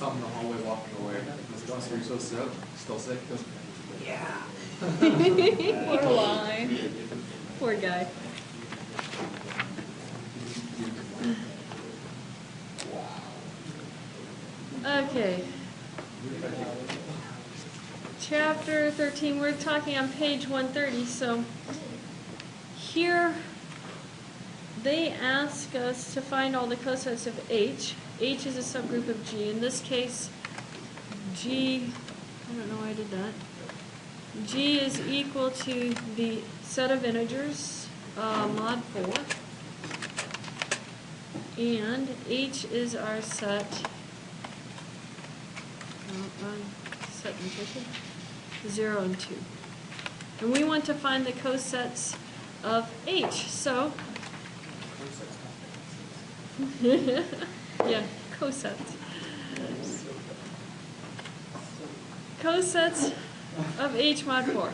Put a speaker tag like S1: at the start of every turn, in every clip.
S1: something in the hallway walking away. I was like, oh, so you're still sick? He goes, yeah.
S2: Poor lie. Poor guy. Okay. Chapter 13, we're talking on page 130. So here they ask us to find all the cosets of H. H is a subgroup of G. In this case, G, I don't know why I did that. G is equal to the set of integers, mod 4. And H is our set notation, 0 and 2. And we want to find the cosets of H. So, yeah, cosets. Cosets of H mod 4.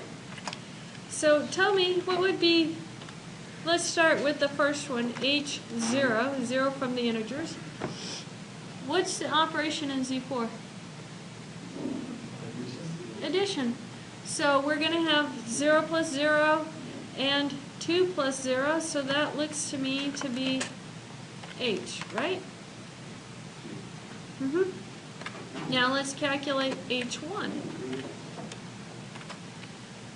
S2: So tell me, what would be, let's start with the first one, H0, 0 from the integers. What's the operation in Z4? Addition. So we're going to have 0 plus 0 and 2 plus 0, so that looks to me to be H, right? Now let's calculate H1.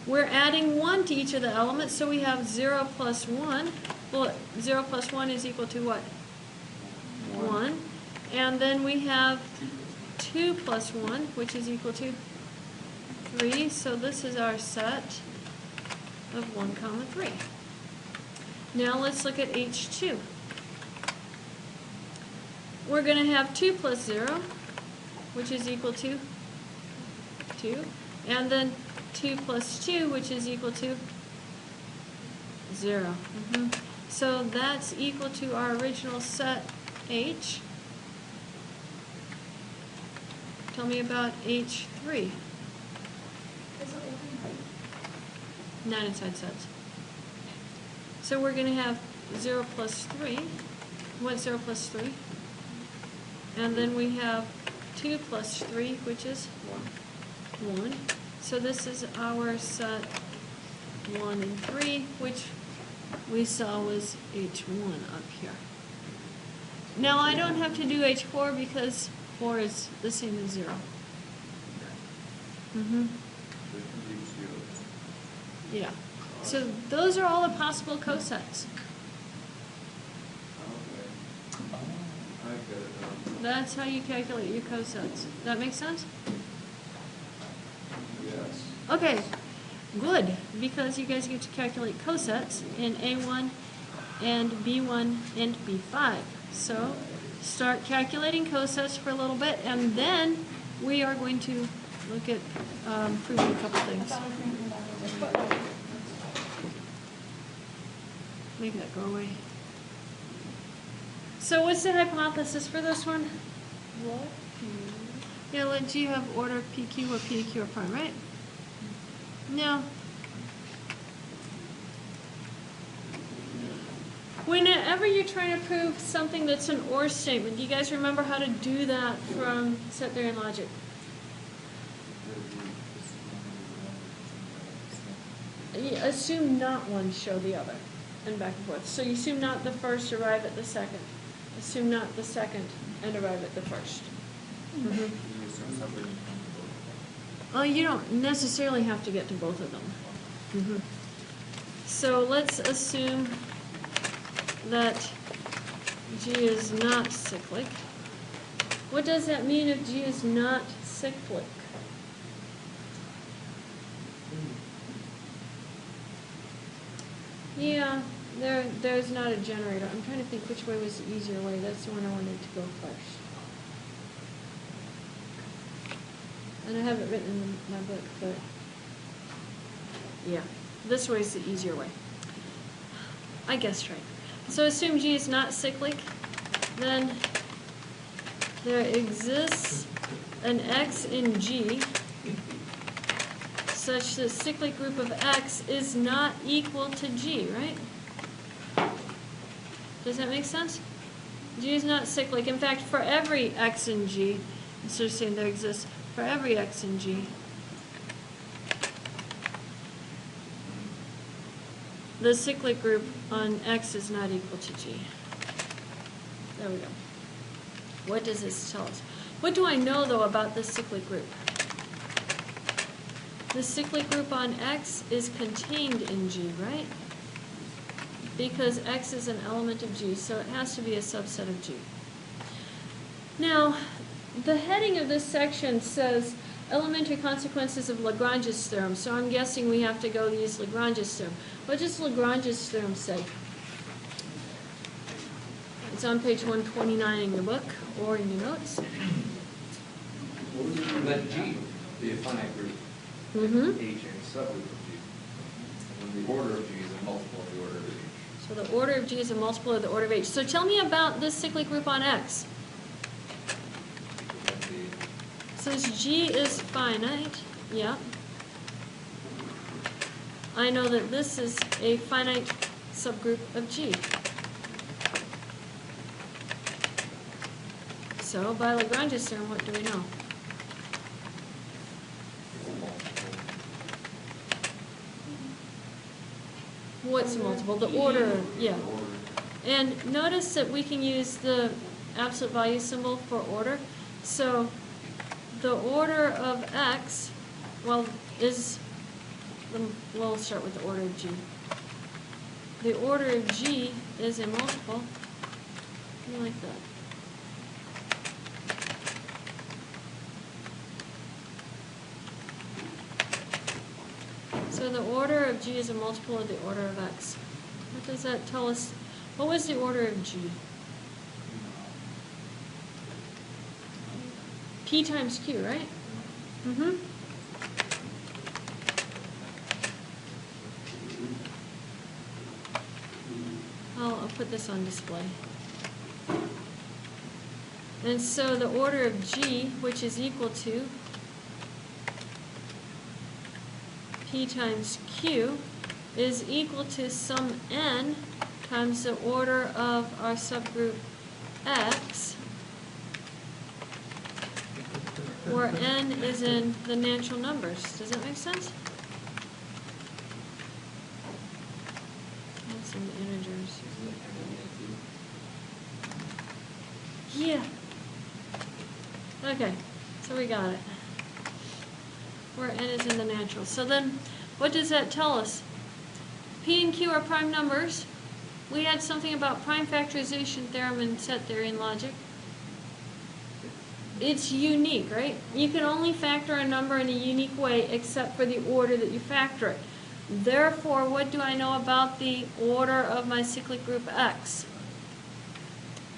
S2: We're adding 1 to each of the elements, so we have 0 plus 1. Well, 0 plus 1 is equal to what? 1. And then we have 2 plus 1, which is equal to 3. So this is our set of 1, 3. Now let's look at H2. We're going to have 2 plus 0, which is equal to 2. And then 2 plus 2, which is equal to 0. So that's equal to our original set H. Tell me about H3. Not inside sets. So we're going to have 0 plus 3. What's 0 plus 3? And then we have 2 plus 3, which is 1. So this is our set 1 and 3, which we saw was H1 up here. Now I don't have to do H4 because 4 is the same as 0. Yeah. So those are all the possible cosets. That's how you calculate your cosets. That make sense?
S1: Yes.
S2: Okay, good, because you guys get to calculate cosets in A1 and B1 and B5. So start calculating cosets for a little bit, and then we are going to look at proving a couple things. Make that go away. So what's the hypothesis for this one? What? Yeah, let G have order PQ where P and Q are prime, right? Now, whenever you're trying to prove something that's an OR statement, do you guys remember how to do that from set theory and logic? You assume not one show the other, and back and forth. So you assume not the first, arrive at the second. Assume not the second, and arrive at the first. Well, you don't necessarily have to get to both of them. So let's assume that G is not cyclic. What does that mean if G is not cyclic? Yeah, there's not a generator. I'm trying to think which way was the easier way. That's the one I wanted to go first. And I have it written in my book, but yeah, this way is the easier way. I guessed right. So assume G is not cyclic, then there exists an X in G such that cyclic group of X is not equal to G, right? Does that make sense? G is not cyclic. In fact, for every X in G, instead of saying there exists for every x in G, the cyclic group on X is not equal to G. There we go. What does this tell us? What do I know, though, about this cyclic group? The cyclic group on X is contained in G, right? Because X is an element of G, so it has to be a subset of G. Now, the heading of this section says elementary consequences of Lagrange's theorem, so I'm guessing we have to go use Lagrange's theorem. What does Lagrange's theorem say? It's on page 129 in your book or in your notes.
S1: Let G be a finite group.
S2: Mm-hmm.
S1: H any subgroup of G. And then the order of G is a multiple of the order of H.
S2: So the order of G is a multiple of the order of H. So tell me about this cyclic group on X. It says G is finite. Yeah. I know that this is a finite subgroup of G. So by Lagrange's theorem, what do we know? What's multiple? The order, yeah. And notice that we can use the absolute value symbol for order. So the order of X, well, we'll start with the order of G. The order of G is a multiple, like that. So the order of G is a multiple of the order of X. What does that tell us? What was the order of G? P times Q, right? Mm-hmm. I'll put this on display. And so the order of G, which is equal to P times Q, is equal to some n times the order of our subgroup X, where n is in the natural numbers. Does that make sense? And some integers. Yeah. Okay, so we got it. Where n is in the natural. So then, what does that tell us? P and Q are prime numbers. We had something about prime factorization theorem and set theory in logic. It's unique, right? You can only factor a number in a unique way except for the order that you factor it. Therefore, what do I know about the order of my cyclic group X?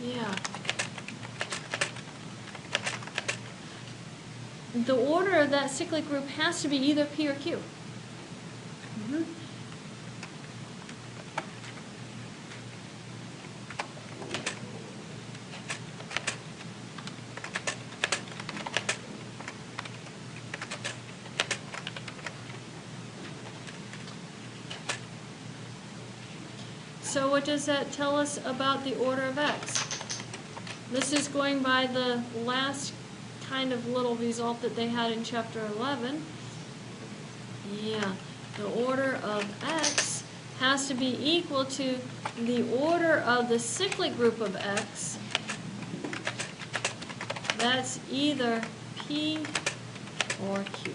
S2: Yeah. The order of that cyclic group has to be either P or Q. Mm-hmm. So what does that tell us about the order of X? This is going by the last kind of little result that they had in chapter 11. Yeah, the order of X has to be equal to the order of the cyclic group of X. That's either P or Q.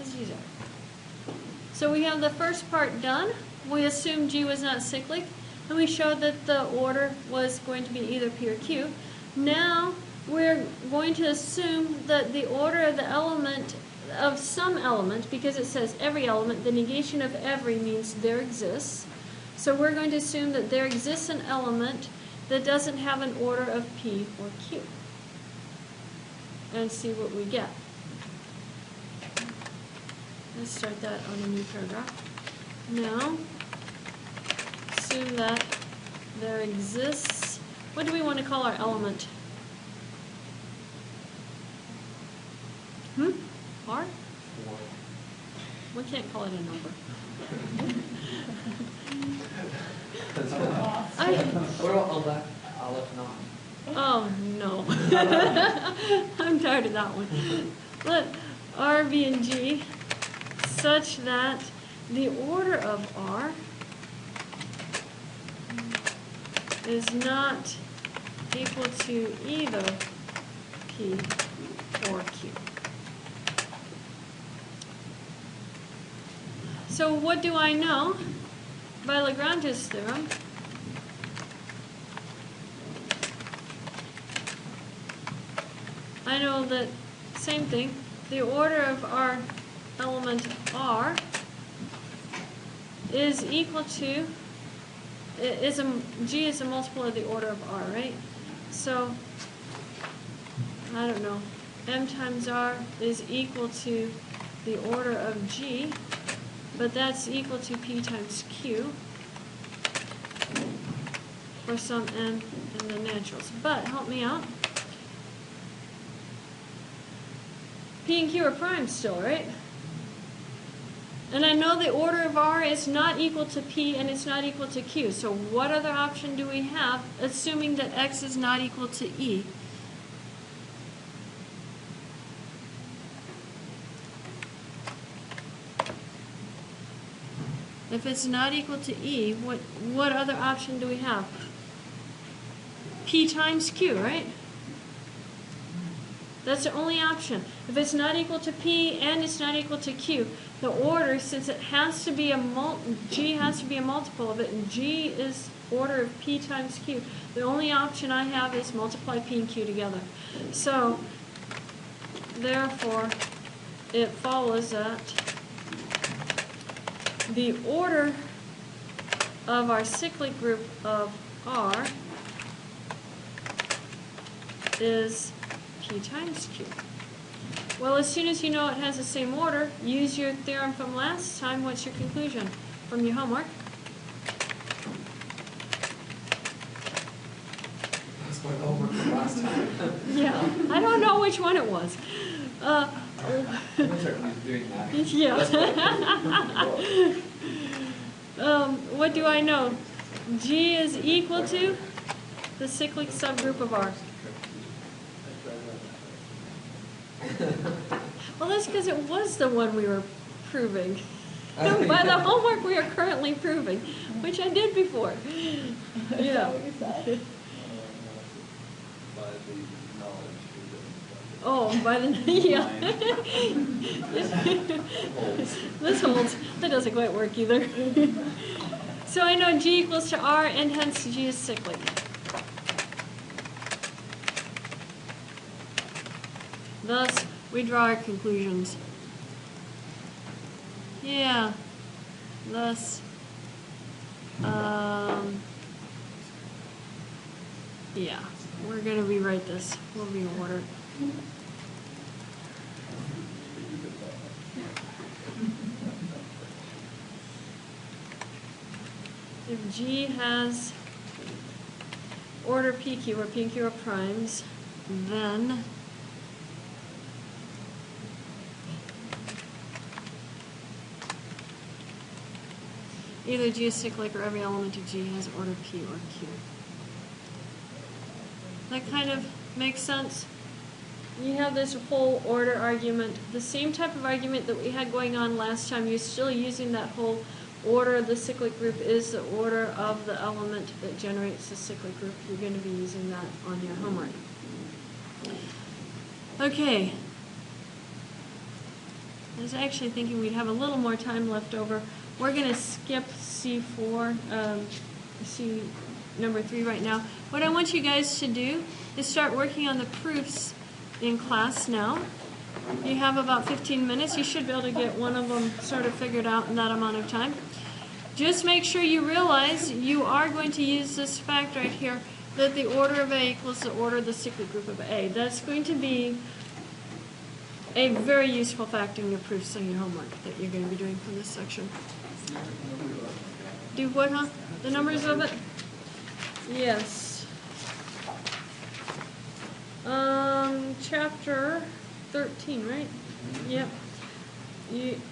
S2: As these are. So we have the first part done. We assumed G was not cyclic, and we showed that the order was going to be either P or Q. Now we're going to assume that the order of the element of some element, because it says every element, the negation of every means there exists. So we're going to assume that there exists an element that doesn't have an order of P or Q. And see what we get. Let's start that on a new paragraph. Now, assume that there exists, what do we want to call our element? R? We can't call it a number.
S1: What about Aleph non?
S2: Oh, no. I'm tired of that one. Let R be in G such that the order of R is not equal to either P or Q. So what do I know by Lagrange's theorem? I know that, same thing, the order of our element R is equal to, G is a multiple of the order of R, right? So, I don't know, M times R is equal to the order of G, but that's equal to P times Q for some N in the naturals. But, help me out. P and Q are primes still, right? And I know the order of R is not equal to P and it's not equal to Q. So what other option do we have, assuming that X is not equal to E? If it's not equal to E, what other option do we have? P times Q, right? That's the only option. If it's not equal to P and it's not equal to Q, the order, since it has to be G has to be a multiple of it, and G is order of P times Q, the only option I have is multiply P and Q together. So, therefore, it follows that the order of our cyclic group of R is P times Q. Well, as soon as you know it has the same order, use your theorem from last time. What's your conclusion from your homework?
S1: That's my homework from last time.
S2: Yeah, I don't know which one it was.
S1: I'm not sure who's doing that.
S2: Yeah. What do I know? G is equal to the cyclic subgroup of R. Well, that's because it was the one we were proving. By the homework we are currently proving, which I did before. Yeah. Oh, by the, yeah. This holds. That doesn't quite work either. So I know G equals to R, and hence G is cyclic. Thus, we draw our conclusions. Yeah. Thus, yeah, we're going to rewrite this. We'll reorder. If G has order PQ, where P and Q are primes, then either G is cyclic or every element of G has order P or Q. That kind of makes sense. You have this whole order argument, the same type of argument that we had going on last time. You're still using that whole order of the cyclic group is the order of the element that generates the cyclic group. You're going to be using that on your homework. Okay. I was actually thinking we'd have a little more time left over. We're going to skip C4, C number 3 right now. What I want you guys to do is start working on the proofs in class now. You have about 15 minutes. You should be able to get one of them sort of figured out in that amount of time. Just make sure you realize you are going to use this fact right here, that the order of A equals the order of the cyclic group of A. That's going to be a very useful fact in your proofs and your homework that you're going to be doing from this section. Do what, huh? The numbers of it? Yes. Chapter 13, right? Yep.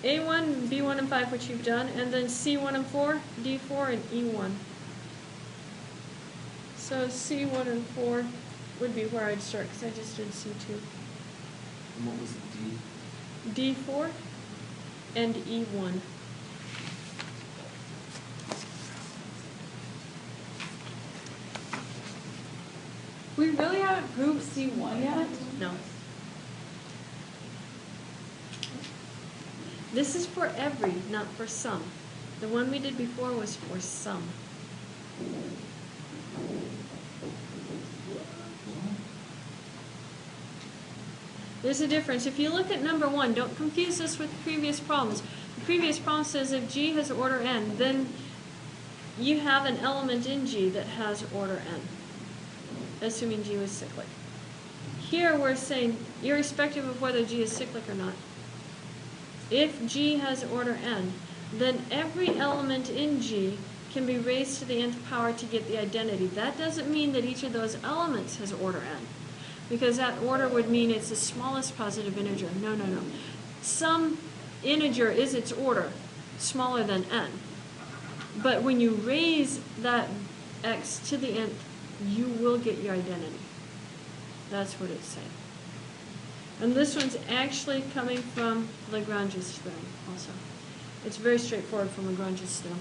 S2: A1, B1, and 5, which you've done, and then C1 and 4, D4, and E1. So C1 and 4 would be where I'd start, because I just did C2.
S1: And what was D?
S2: D4 and E1.
S3: We really haven't proved C1 yet?
S2: No. This is for every, not for some. The one we did before was for some. There's a difference. If you look at number 1, don't confuse this with previous problems. The previous problem says if G has order n, then you have an element in G that has order n, assuming G was cyclic. Here we're saying, irrespective of whether G is cyclic or not, if G has order n, then every element in G can be raised to the nth power to get the identity. That doesn't mean that each of those elements has order n, because that order would mean it's the smallest positive integer. No, no, no. Some integer is its order, smaller than n. But when you raise that x to the nth, you will get your identity. That's what it's saying. And this one's actually coming from Lagrange's theorem also. It's very straightforward from Lagrange's theorem.